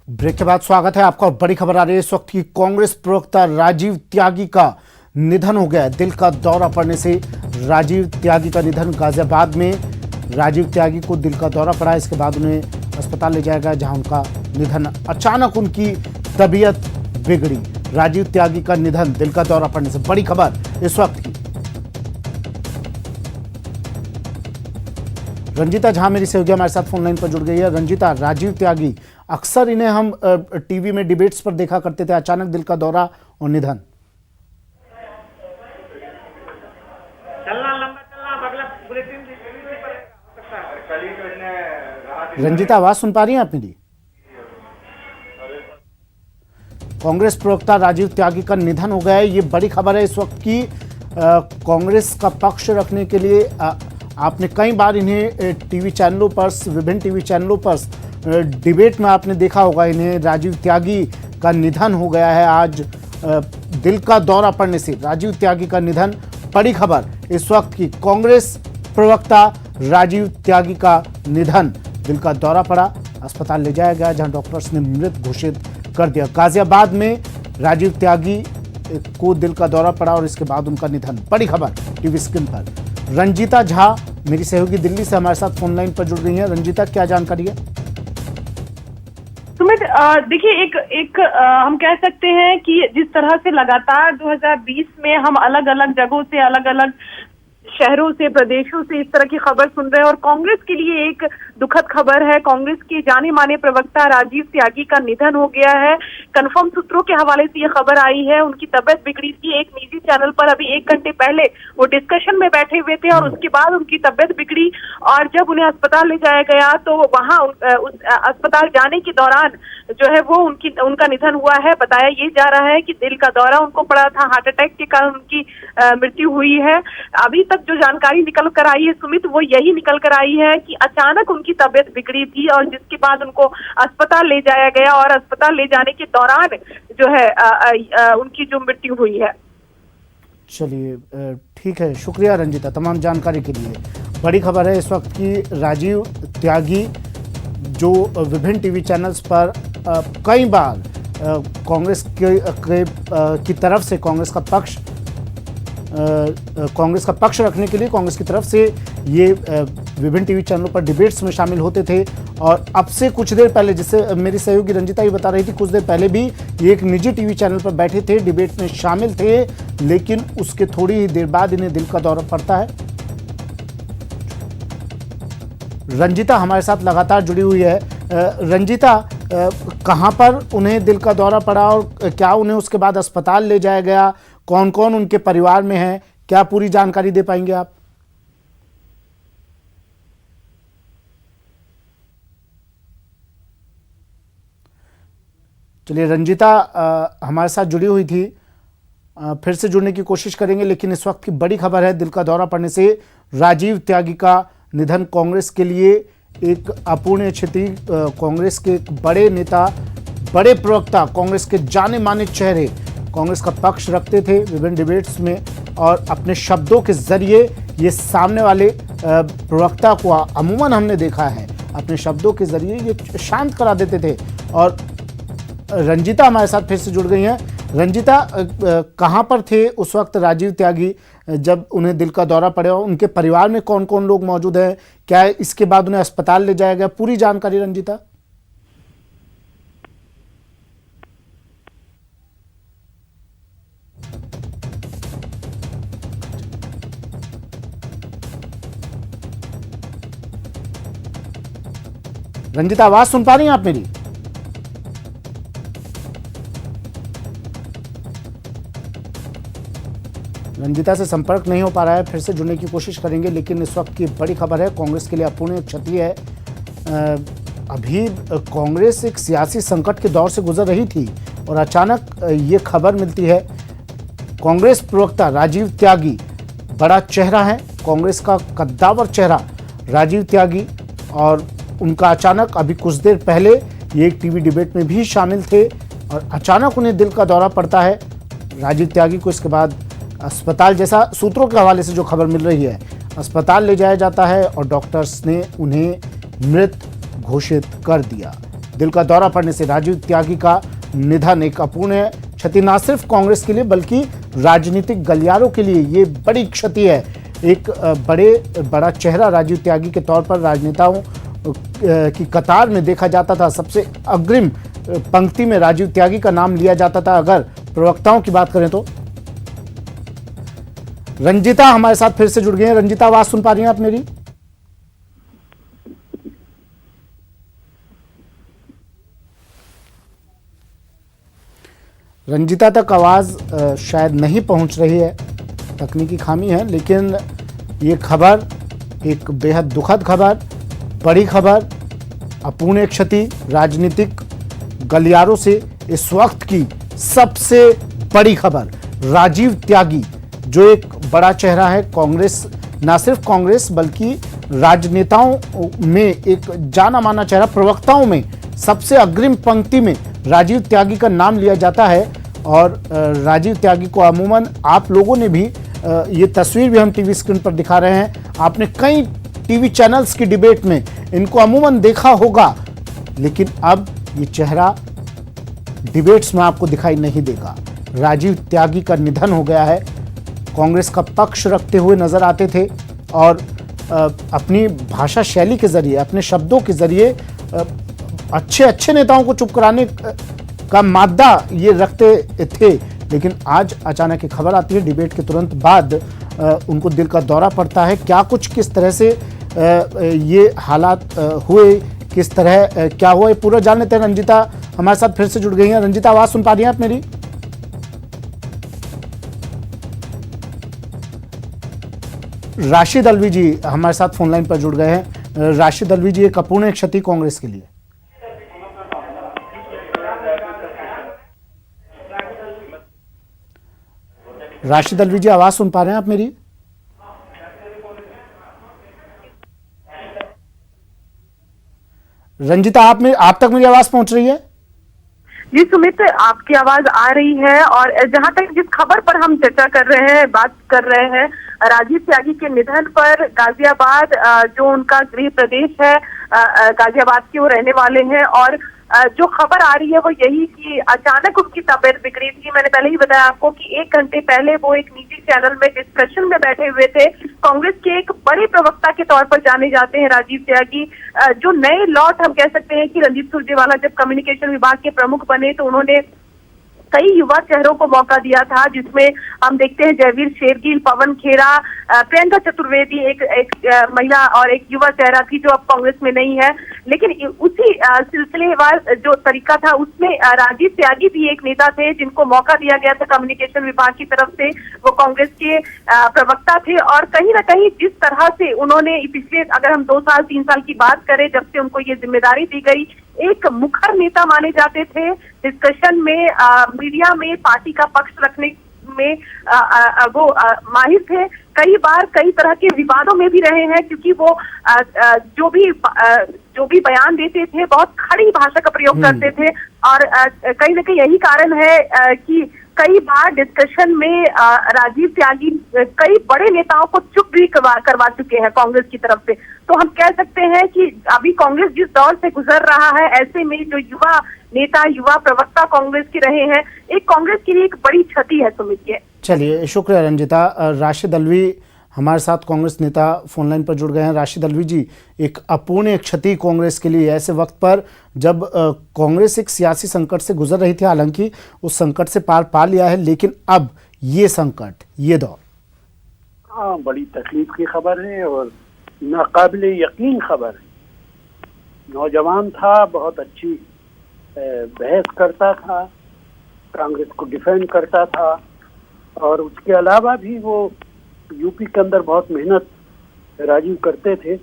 Break के बाद स्वागत है आपका। बड़ी खबर आ रही है इस वक्त की। कांग्रेस प्रवक्ता राजीव त्यागी का निधन हो गया। दिल का दौरा पड़ने से राजीव त्यागी का निधन। गाजियाबाद में राजीव त्यागी को दिल का दौरा पड़ा, इसके बाद उन्हें अस्पताल ले जाया गया जहां उनका निधन। अचानक उनकी तबीयत बिगड़ी। राजीव त्यागी का निधन दिल का दौरा पड़ने से। बड़ी खबर इस वक्त की। रंजीता झा मेरी सहयोगी हमारे साथ फोन लाइन पर जुड़ गई है। रंजीता, राजीव त्यागी, अक्सर इन्हें हम टीवी में डिबेट्स पर देखा करते थे, अचानक दिल का दौरा और निधन। रंजीता, आवाज सुन पा रही हैं आप मेरी? कांग्रेस प्रवक्ता राजीव त्यागी का निधन हो गया है, ये बड़ी खबर है इस वक्त की। कांग्रेस का पक्ष रखने के लिए आपने कई बार इन्हें टीवी चैनलों पर, विभिन्न टीवी चैनलों पर डिबेट में आपने देखा होगा इन्हें। राजीव त्यागी का निधन हो गया है आज दिल का दौरा पड़ने से। राजीव त्यागी का निधन, बड़ी खबर इस वक्त की। कांग्रेस प्रवक्ता राजीव त्यागी का निधन, दिल का दौरा पड़ा, अस्पताल ले जाया गया जहां डॉक्टर्स ने मृत घोषित कर दिया। गाजियाबाद में राजीव त्यागी को दिल का दौरा पड़ा और इसके बाद उनका निधन। बड़ी खबर टीवी स्क्रीन पर। रंजीता झा मेरी सहयोगी दिल्ली से हमारे साथ फोन लाइन पर जुड़ गई हैं। रंजीता, क्या जानकारी है? सुमित, देखिए एक हम कह सकते हैं कि जिस तरह से लगातार 2020 में हम अलग अलग जगहों से, अलग अलग शहरों से, प्रदेशों से इस तरह की खबर सुन रहे हैं और कांग्रेस के लिए एक दुखद खबर है। कांग्रेस के जाने माने प्रवक्ता राजीव त्यागी का निधन हो गया है। कंफर्म सूत्रों के हवाले से ये खबर आई है। उनकी तबीयत बिगड़ी थी। एक निजी चैनल पर अभी 1 घंटे पहले वो डिस्कशन में बैठे हुए थे और उसके बाद उनकी तबीयत बिगड़ी और जब उन्हें अस्पताल ले जाया गया तो वहां अस्पताल जाने के दौरान जो है वो उनका निधन हुआ है। बताया ये जा रहा है कि दिल का दौरा उनको पड़ा था, हार्ट अटैक के कारण उनकी मृत्यु हुई है। अभी तक जो जानकारी निकल कर आई है सुमित, वो यही निकल कर आई है कि अचानक उनकी तबीयत बिगड़ी थी और जिसके बाद उनको अस्पताल ले जाया गया और अस्पताल ले जाने के दौरान जो है उनकी जो मृत्यु हुई है। चलिए, ठीक है, शुक्रिया रंजीता तमाम जानकारी के लिए। बड़ी खबर है इस वक्त की। राजीव त्यागी जो विभिन्न टीवी चैनल्स पर कई बार कांग्रेस की तरफ से, कांग्रेस का पक्ष रखने के लिए कांग्रेस की तरफ से ये विभिन्न टीवी चैनलों पर डिबेट्स में शामिल होते थे। और अब से कुछ देर पहले, जिससे मेरी सहयोगी रंजीता ये बता रही थी, कुछ देर पहले भी ये एक निजी टीवी चैनल पर बैठे थे, डिबेट में शामिल थे, लेकिन उसके थोड़ी ही देर बाद इन्हें दिल का दौरा पड़ता है। रंजीता हमारे साथ लगातार जुड़ी हुई है। रंजीता, कहां पर उन्हें दिल का दौरा पड़ा और क्या उन्हें उसके बाद अस्पताल ले जाया गया? कौन कौन उनके परिवार में है? क्या पूरी जानकारी दे पाएंगे आप? चलिए, रंजीता हमारे साथ जुड़ी हुई थी, फिर से जुड़ने की कोशिश करेंगे, लेकिन इस वक्त की बड़ी खबर है दिल का दौरा पड़ने से राजीव त्यागी का निधन। कांग्रेस के लिए एक अपूर्णीय क्षति। कांग्रेस के एक बड़े नेता, बड़े प्रवक्ता, कांग्रेस के जाने माने चेहरे, कांग्रेस का पक्ष रखते थे विभिन्न डिबेट्स में और अपने शब्दों के जरिए ये सामने वाले प्रवक्ता को अमूमन हमने देखा है, अपने शब्दों के जरिए ये शांत करा देते थे। और रंजीता हमारे साथ फिर से जुड़ गई हैं। रंजीता, कहाँ पर थे उस वक्त राजीव त्यागी जब उन्हें दिल का दौरा पड़ा? उनके परिवार में कौन कौन लोग मौजूद हैं? क्या इसके बाद उन्हें अस्पताल ले जाया गया? पूरी जानकारी रंजीता। रंजीता, आवाज सुन पा रही हैं आप मेरी? रंजीता से संपर्क नहीं हो पा रहा है, फिर से जुड़ने की कोशिश करेंगे, लेकिन इस वक्त की बड़ी खबर है कांग्रेस के लिए अपूर्णीय क्षति है। अभी कांग्रेस एक सियासी संकट के दौर से गुजर रही थी और अचानक ये खबर मिलती है। कांग्रेस प्रवक्ता राजीव त्यागी बड़ा चेहरा है, कांग्रेस का कद्दावर चेहरा राजीव त्यागी, और उनका अचानक अभी कुछ देर पहले ये एक टीवी डिबेट में भी शामिल थे और अचानक उन्हें दिल का दौरा पड़ता है राजीव त्यागी को। इसके बाद अस्पताल, जैसा सूत्रों के हवाले से जो खबर मिल रही है, अस्पताल ले जाया जाता है और डॉक्टर्स ने उन्हें मृत घोषित कर दिया। दिल का दौरा पड़ने से राजीव त्यागी का निधन एक अपूर्ण क्षति न सिर्फ कांग्रेस के लिए बल्कि राजनीतिक गलियारों के लिए ये बड़ी क्षति है। एक बड़ा चेहरा राजीव त्यागी के तौर पर राजनेताओं की कतार में देखा जाता था। सबसे अग्रिम पंक्ति में राजीव त्यागी का नाम लिया जाता था। अगर प्रवक्ताओं की बात करें तो रंजिता हमारे साथ फिर से जुड़ गई हैं। रंजिता, आवाज सुन पा रही हैं आप मेरी? रंजिता तक आवाज शायद नहीं पहुंच रही है, तकनीकी खामी है। लेकिन ये खबर एक बेहद दुखद खबर, बड़ी खबर, अपूर्ण क्षति, राजनीतिक गलियारों से इस वक्त की सबसे बड़ी खबर। राजीव त्यागी जो एक बड़ा चेहरा है कांग्रेस, ना सिर्फ कांग्रेस बल्कि राजनेताओं में एक जाना माना चेहरा, प्रवक्ताओं में सबसे अग्रिम पंक्ति में राजीव त्यागी का नाम लिया जाता है। और राजीव त्यागी को अमूमन आप लोगों ने भी, ये तस्वीर भी हम टीवी स्क्रीन पर दिखा रहे हैं, आपने कई टीवी चैनल्स की डिबेट में इनको अमूमन देखा होगा, लेकिन अब ये चेहरा डिबेट्स में आपको दिखाई नहीं देगा। राजीव त्यागी का निधन हो गया है। कांग्रेस का पक्ष रखते हुए नजर आते थे और अपनी भाषा शैली के जरिए, अपने शब्दों के जरिए अच्छे नेताओं को चुप कराने का मादा ये रखते थे। लेकिन आज अचानक एक खबर आती है डिबेट के तुरंत बाद उनको दिल का दौरा पड़ता है। क्या कुछ किस तरह से ये हालात हुए, किस तरह क्या हुआ, ये पूरा जान लेते हैं। रंजिता हमारे साथ फिर से जुड़ गई हैं। रंजिता, आवाज सुन पा रही हैं आप मेरी? राशिद अलवी जी हमारे साथ फोन लाइन पर जुड़ गए हैं। राशिद अलवी जी, एक अपूर्ण क्षति कांग्रेस के लिए। राशिद अलवी जी, आवाज सुन पा रहे हैं आप मेरी? रंजिता, आप तक मेरी आवाज पहुंच रही है? जी सुमित, आपकी आवाज आ रही है। और जहां तक जिस खबर पर हम चर्चा कर रहे हैं, बात कर रहे हैं, राजीव त्यागी के निधन पर गाजियाबाद, जो उनका गृह प्रदेश है, गाजियाबाद के वो रहने वाले हैं। और जो खबर आ रही है वो यही कि अचानक उनकी तबीयत बिगड़ी थी। मैंने पहले ही बताया आपको कि 1 घंटे पहले वो एक निजी चैनल में डिस्कशन में बैठे हुए थे। कांग्रेस के एक बड़े प्रवक्ता के तौर पर जाने जाते हैं राजीव त्यागी, जो नए लॉट हम कह सकते हैं कि रणदीप सुरजेवाला जब कम्युनिकेशन विभाग के प्रमुख बने तो उन्होंने कई युवा चेहरों को मौका दिया था, जिसमें हम देखते हैं जयवीर शेरगिल, पवन खेरा, प्रियंका चतुर्वेदी एक महिला और एक युवा चेहरा थी जो अब कांग्रेस में नहीं है। लेकिन उसी सिलसिलेवार जो तरीका था उसमें राजीव त्यागी भी एक नेता थे जिनको मौका दिया गया था कम्युनिकेशन विभाग की तरफ से। वो कांग्रेस के प्रवक्ता थे और कहीं ना कहीं जिस तरह से उन्होंने पिछले, अगर हम 2 साल 3 साल की बात करें, जब से उनको ये जिम्मेदारी दी गई, एक मुखर नेता माने जाते थे। डिस्कशन में, मीडिया में पार्टी का पक्ष रखने में वो माहिर थे। कई बार कई तरह के विवादों में भी रहे हैं, क्योंकि वो जो भी बयान देते थे बहुत खड़ी भाषा का प्रयोग करते थे। और कहीं ना कहीं यही कारण है कि कई बार डिस्कशन में राजीव त्यागी कई बड़े नेताओं को चुप भी करवा चुके हैं कांग्रेस की तरफ से। तो हम कह सकते हैं कि अभी कांग्रेस जिस दौर से गुजर रहा है, ऐसे में जो युवा नेता, युवा प्रवक्ता कांग्रेस के रहे हैं, एक कांग्रेस के लिए एक बड़ी क्षति है सुमित। चलिए, शुक्रिया रंजिता। राशिद अलवी हमारे साथ कांग्रेस नेता फोन लाइन पर जुड़ गए हैं। राशिद अलवी जी, एक अपूर्ण क्षति कांग्रेस के लिए ऐसे वक्त पर जब कांग्रेस एक सियासी संकट से गुजर रही थी, हालांकि उस संकट से पार पा लिया है, लेकिन अब ये संकट, ये दौर, हाँ, बड़ी तकलीफ की खबर है और नाकाबिले यकीन खबर है। नौजवान था, बहुत अच्छी बहस करता था, कांग्रेस को डिफेंड करता था और उसके अलावा भी वो यूपी के अंदर बहुत मेहनत राजीव करते थे।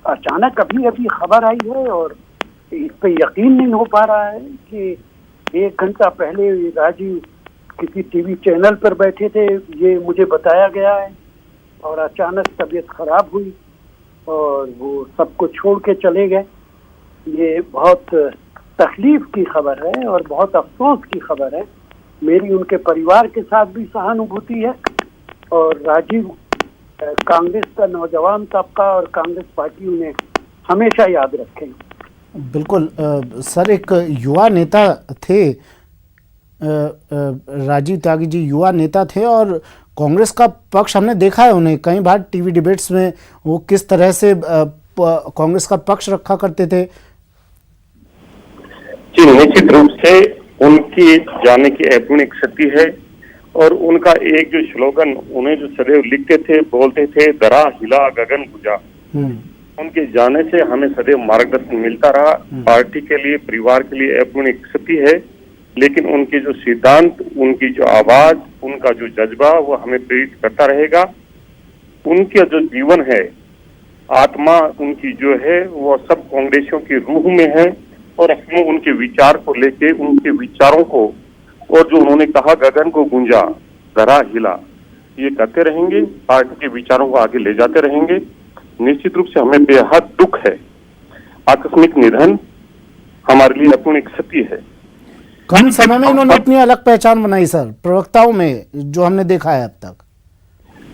अचानक अभी खबर आई है और इस पे यकीन नहीं हो पा रहा है कि 1 घंटा पहले राजीव किसी टीवी चैनल पर बैठे थे, ये मुझे बताया गया है, और अचानक तबीयत खराब हुई और वो सबको छोड़ के चले गए। ये बहुत तकलीफ की खबर है और बहुत अफसोस की खबर है। मेरी उनके परिवार के साथ भी सहानुभूति है और राजीव, कांग्रेस का नौजवान तबका और कांग्रेस पार्टी उन्हें हमेशा याद रखेंगे। बिल्कुल सर, एक युवा नेता थे, राजीव त्यागी जी युवा नेता थे और कांग्रेस का पक्ष हमने देखा है उन्हें कई बार टीवी डिबेट्स में वो किस तरह से कांग्रेस का पक्ष रखा करते थे। जी, निश्चित रूप से उनकी जाने की अपूर्णिक क्षति है और उनका एक जो स्लोगन उन्हें जो सदैव लिखते थे, बोलते थे, दरा हिला गगन बुझा, उनके जाने से हमें सदैव मार्गदर्शन मिलता रहा। पार्टी के लिए, परिवार के लिए अपूर्णिक क्षति है, लेकिन उनके जो सिद्धांत, उनकी जो आवाज, उनका जो जज्बा वो हमें प्रेरित करता रहेगा। उनका जो जीवन है, आत्मा उनकी जो है वो सब कांग्रेसियों की रूह में है और हम उनके विचार को लेके, उनके विचारों को और जो उन्होंने कहा गगन को गूंजा, दरा हिला, ये करते रहेंगे, पार्टी के विचारों को आगे ले जाते रहेंगे। निश्चित रूप से हमें बेहद दुख है, आकस्मिक निधन हमारे लिए अपूर्णिक क्षति है। कम समय में इन्होंने अपनी अलग पहचान बनाई सर, प्रवक्ताओं में जो हमने देखा है अब तक।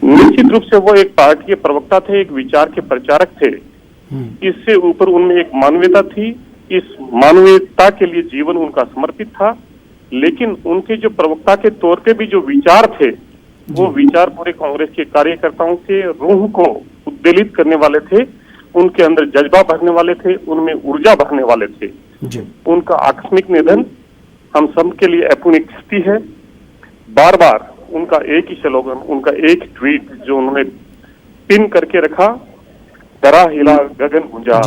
निश्चित रूप से वो एक पार्टी के प्रवक्ता थे, एक विचार के प्रचारक थे। इससे ऊपर उनमें एक मानवीयता थी, इस मानवीयता के लिए जीवन उनका समर्पित था। लेकिन उनके जो प्रवक्ता के तौर पे भी जो विचार थे, वो विचार पूरे कांग्रेस के कार्यकर्ताओं के रूह को उद्वेलित करने वाले थे, उनके अंदर जज्बा भरने वाले थे, उनमें ऊर्जा भरने वाले थे। उनका आकस्मिक निधन हम सब के लिए अपूर्णिक क्षति है। बार बार उनका एक ही स्लोगन, उनका एक ट्वीट जो उन्होंने पिन करके रखा, दरा हिला गगन गूंजा,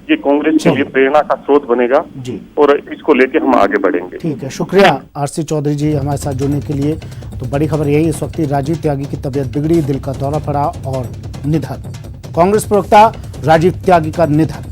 ये कांग्रेस के लिए प्रेरणा का स्रोत बनेगा जी, और इसको लेके हम आगे बढ़ेंगे। ठीक है, शुक्रिया आरसी चौधरी जी हमारे साथ जुड़ने के लिए। तो बड़ी खबर यही इस वक्त राजीव त्यागी की तबीयत बिगड़ी, दिल का दौरा पड़ा और निधन। कांग्रेस प्रवक्ता राजीव त्यागी का निधन।